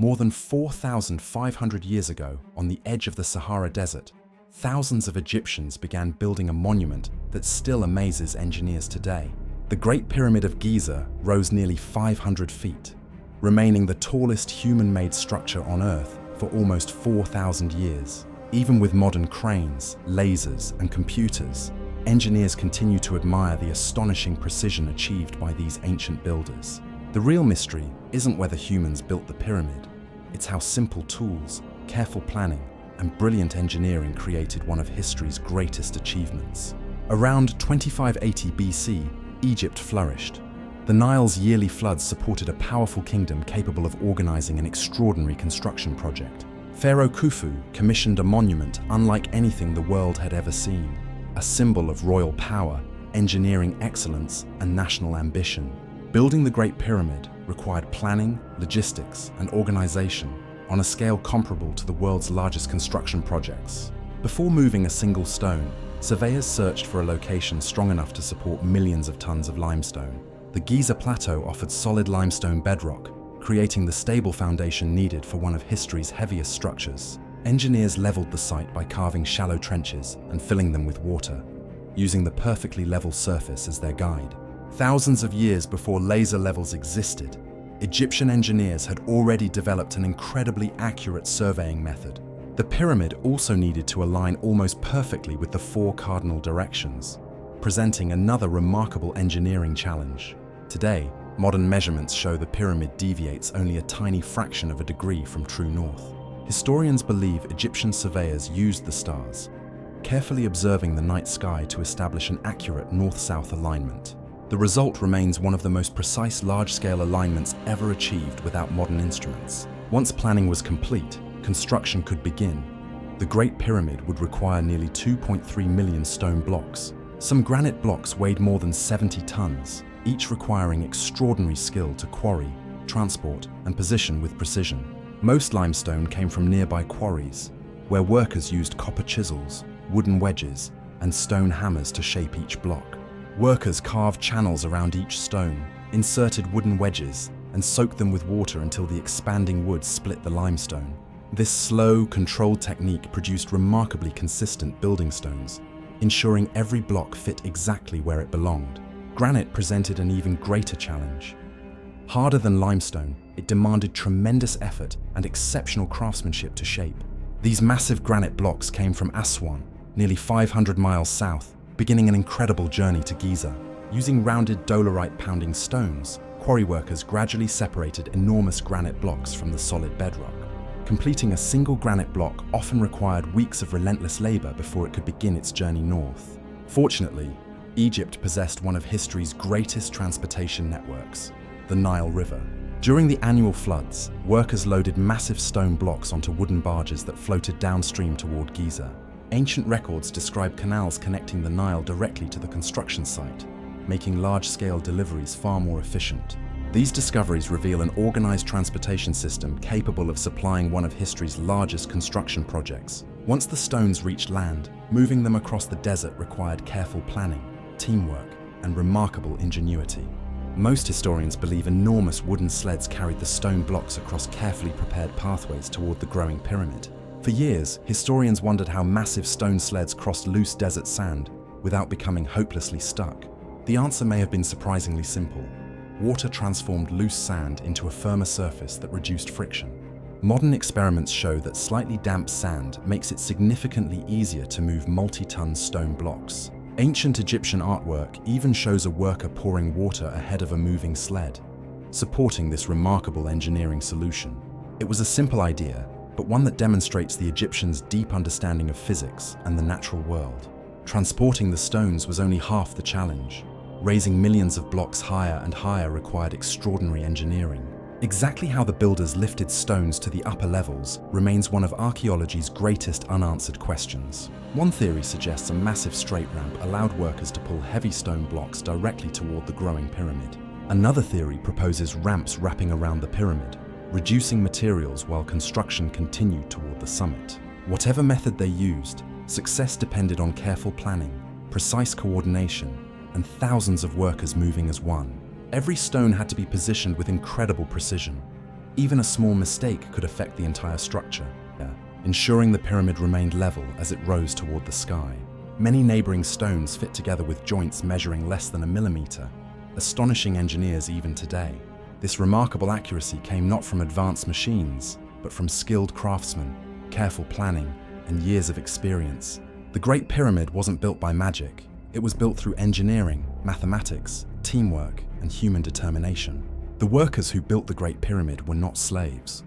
More than 4,500 years ago, on the edge of the Sahara Desert, thousands of Egyptians began building a monument that still amazes engineers today. The Great Pyramid of Giza rose nearly 500 feet, remaining the tallest human-made structure on Earth for almost 4,000 years. Even with modern cranes, lasers, and computers, engineers continue to admire the astonishing precision achieved by these ancient builders. The real mystery isn't whether humans built the pyramid, it's how simple tools, careful planning, and brilliant engineering created one of history's greatest achievements. Around 2580 BC, Egypt flourished. The Nile's yearly floods supported a powerful kingdom capable of organizing an extraordinary construction project. Pharaoh Khufu commissioned a monument unlike anything the world had ever seen, a symbol of royal power, engineering excellence, and national ambition. Building the Great Pyramid required planning, logistics, and organization on a scale comparable to the world's largest construction projects. Before moving a single stone, surveyors searched for a location strong enough to support millions of tons of limestone. The Giza Plateau offered solid limestone bedrock, creating the stable foundation needed for one of history's heaviest structures. Engineers leveled the site by carving shallow trenches and filling them with water, using the perfectly level surface as their guide. Thousands of years before laser levels existed, Egyptian engineers had already developed an incredibly accurate surveying method. The pyramid also needed to align almost perfectly with the four cardinal directions, presenting another remarkable engineering challenge. Today, modern measurements show the pyramid deviates only a tiny fraction of a degree from true north. Historians believe Egyptian surveyors used the stars, carefully observing the night sky to establish an accurate north-south alignment. The result remains one of the most precise large-scale alignments ever achieved without modern instruments. Once planning was complete, construction could begin. The Great Pyramid would require nearly 2.3 million stone blocks. Some granite blocks weighed more than 70 tons, each requiring extraordinary skill to quarry, transport, and position with precision. Most limestone came from nearby quarries, where workers used copper chisels, wooden wedges, and stone hammers to shape each block. Workers carved channels around each stone, inserted wooden wedges, and soaked them with water until the expanding wood split the limestone. This slow, controlled technique produced remarkably consistent building stones, ensuring every block fit exactly where it belonged. Granite presented an even greater challenge. Harder than limestone, it demanded tremendous effort and exceptional craftsmanship to shape. These massive granite blocks came from Aswan, nearly 500 miles south, beginning an incredible journey to Giza. Using rounded dolerite-pounding stones, quarry workers gradually separated enormous granite blocks from the solid bedrock. Completing a single granite block often required weeks of relentless labor before it could begin its journey north. Fortunately, Egypt possessed one of history's greatest transportation networks, the Nile River. During the annual floods, workers loaded massive stone blocks onto wooden barges that floated downstream toward Giza. Ancient records describe canals connecting the Nile directly to the construction site, making large-scale deliveries far more efficient. These discoveries reveal an organized transportation system capable of supplying one of history's largest construction projects. Once the stones reached land, moving them across the desert required careful planning, teamwork, and remarkable ingenuity. Most historians believe enormous wooden sleds carried the stone blocks across carefully prepared pathways toward the growing pyramid. For years, historians wondered how massive stone sleds crossed loose desert sand without becoming hopelessly stuck. The answer may have been surprisingly simple. Water transformed loose sand into a firmer surface that reduced friction. Modern experiments show that slightly damp sand makes it significantly easier to move multi-ton stone blocks. Ancient Egyptian artwork even shows a worker pouring water ahead of a moving sled, supporting this remarkable engineering solution. It was a simple idea, but one that demonstrates the Egyptians' deep understanding of physics and the natural world. Transporting the stones was only half the challenge. Raising millions of blocks higher and higher required extraordinary engineering. Exactly how the builders lifted stones to the upper levels remains one of archaeology's greatest unanswered questions. One theory suggests a massive straight ramp allowed workers to pull heavy stone blocks directly toward the growing pyramid. Another theory proposes ramps wrapping around the pyramid, reducing materials while construction continued toward the summit. Whatever method they used, success depended on careful planning, precise coordination, and thousands of workers moving as one. Every stone had to be positioned with incredible precision, Even a small mistake could affect the entire structure, ensuring the pyramid remained level as it rose toward the sky. Many neighboring stones fit together with joints measuring less than a millimeter, astonishing engineers even today. This remarkable accuracy came not from advanced machines, but from skilled craftsmen, careful planning, and years of experience. The Great Pyramid wasn't built by magic. It was built through engineering, mathematics, teamwork, and human determination. The workers who built the Great Pyramid were not slaves.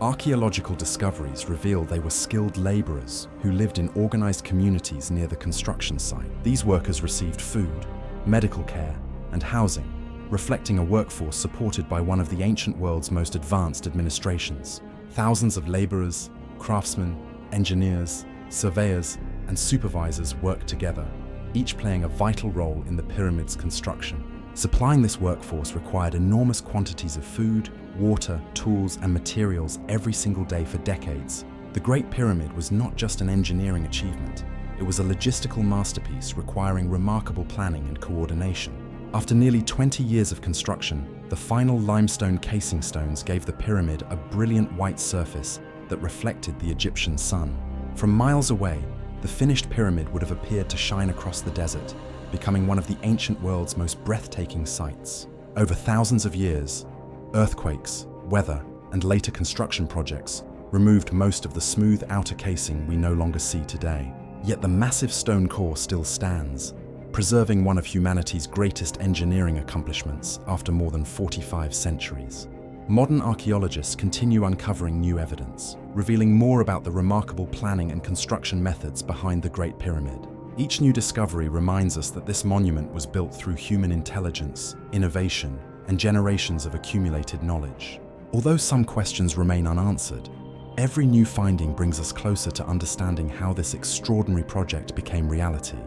Archaeological discoveries reveal they were skilled laborers who lived in organized communities near the construction site. These workers received food, medical care, and housing, reflecting a workforce supported by one of the ancient world's most advanced administrations. Thousands of laborers, craftsmen, engineers, surveyors, and supervisors worked together, each playing a vital role in the pyramid's construction. Supplying this workforce required enormous quantities of food, water, tools, and materials every single day for decades. The Great Pyramid was not just an engineering achievement, it was a logistical masterpiece requiring remarkable planning and coordination. After nearly 20 years of construction, the final limestone casing stones gave the pyramid a brilliant white surface that reflected the Egyptian sun. From miles away, the finished pyramid would have appeared to shine across the desert, becoming one of the ancient world's most breathtaking sights. Over thousands of years, earthquakes, weather, and later construction projects removed most of the smooth outer casing we no longer see today. Yet the massive stone core still stands, preserving one of humanity's greatest engineering accomplishments after more than 45 centuries. Modern archaeologists continue uncovering new evidence, revealing more about the remarkable planning and construction methods behind the Great Pyramid. Each new discovery reminds us that this monument was built through human intelligence, innovation, and generations of accumulated knowledge. Although some questions remain unanswered, every new finding brings us closer to understanding how this extraordinary project became reality.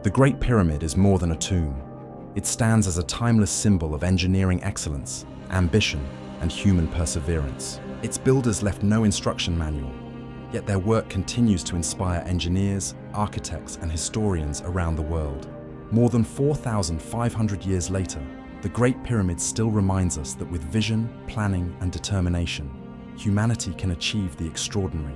The Great Pyramid is more than a tomb. It stands as a timeless symbol of engineering excellence, ambition, and human perseverance. Its builders left no instruction manual, yet their work continues to inspire engineers, architects, and historians around the world. More than 4,500 years later, the Great Pyramid still reminds us that with vision, planning, and determination, humanity can achieve the extraordinary.